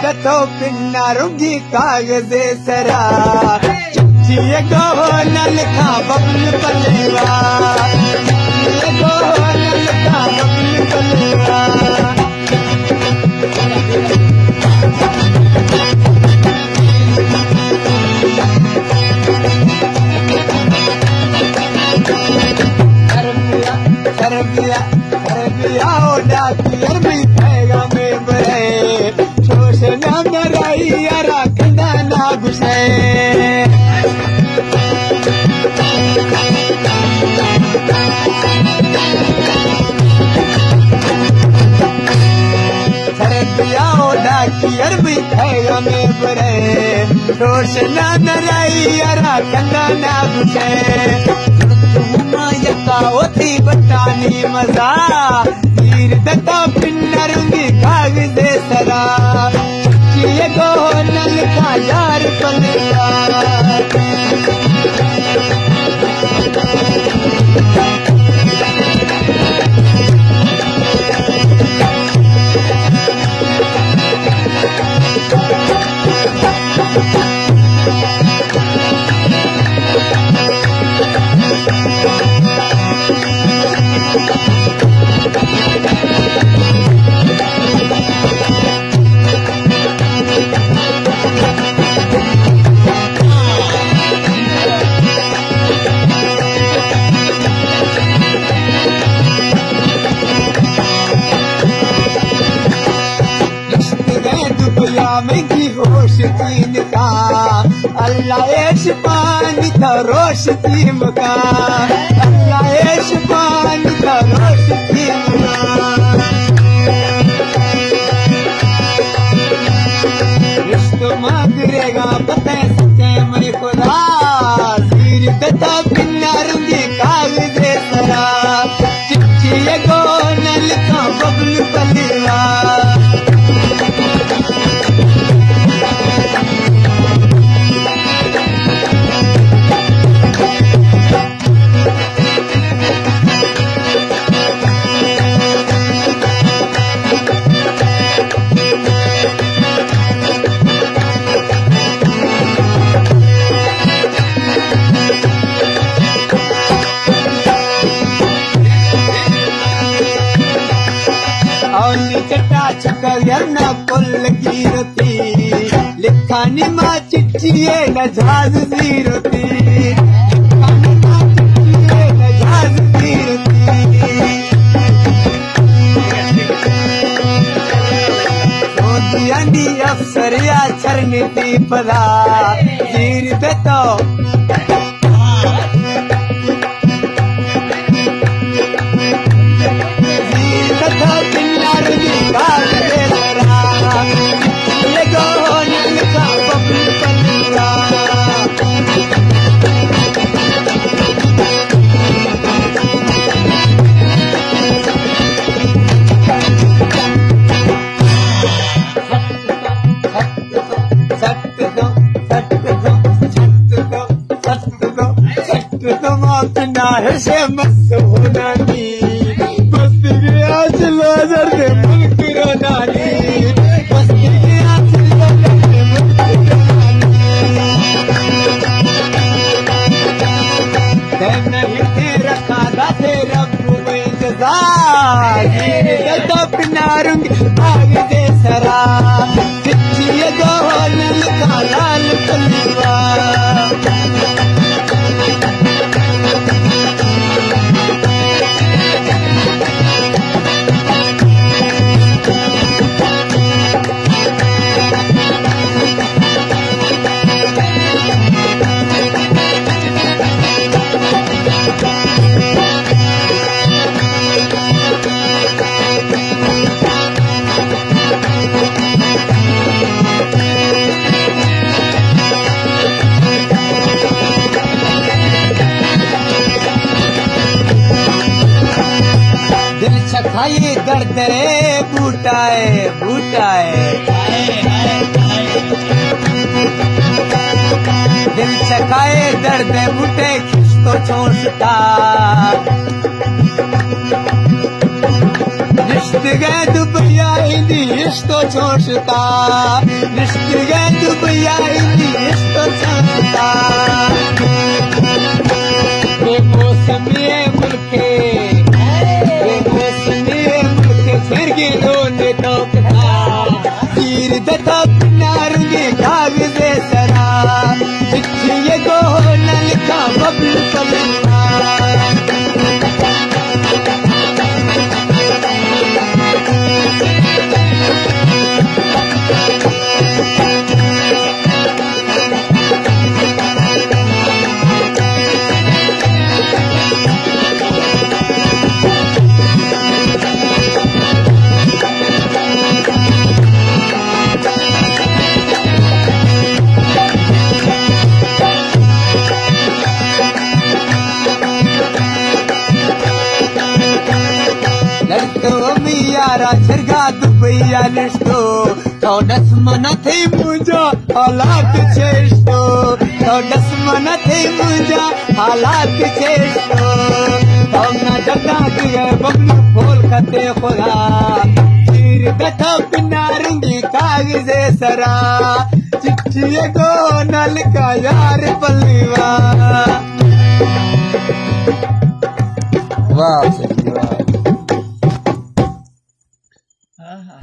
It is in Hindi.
दतो पिन्ना रुंगी कागज़े सरा चिट्ठी गो न लिखा बबल पलेवा गो न लिखा बबल पलेवा डाकियर भी पैगा में बरे शोषना मराई यारा कंदा ना घुसे डाकियर भी पैगा में बरे शोषना मराई यारा कंदा ना घुसे यका ओथी बटानी मजा दत्ता पिन्ना रुंगी कागज़े सरा चिट्ठी गो न लिखा यार पलेवा में की होश तीन का अल्लाह ऐश पानी था रोश तीम का अल्लाह ऐश पानी था रोश तीम का रिश्तो मांगेगा पते सके मैं खुदा जीर दता पिन्ना रुंगी कागज़े सरा चिट्ठी गो न लिखा बबल पलेवा चटा चकर न पुल की रोती लिखानी माँ चिट्ठी न जहाज दी रोती लिखानी माँ चिट्ठी न जहाज दी रोती अंडी अफसर या चरनी थी पदा गिर दे तो से मस्त होना नी मस्त गया चलो नजर दे मुल्क रोनानी मस्त गया चलो नजर दे मुल्क रोनानी नहीं तेरा खादा तेरा में जजा ये तो पिनारूंगी आगे दे सरा चिट्ठी गो न लिखा लाल पलेवा ये दर्द रे बूटाए बूटाए दिल चखाए दर्द बूटे खिसको छोड़ता रिश्त गए दुबैया इंदी रिश्तो छोड़ता रिश्ते गए दुबैया रिश्तो छोड़ता बेमौसमी मुल्के फिर गिरोने टोकता तीर दता नारंगी कागज़े सरा चिट्ठी को न लिखा बबल पलना यारा छरगा दुबैया लिस्टो थोड़स मन थे मुझा हालात चेष्टो थोड़स मन थे मुझा हालात चेष्टो ना जगा के बबलू खोल खते खुदा तीर दथा पिनारंगी कागज़े सरा चिट्ठी को नल का यार पल्लीवा वाह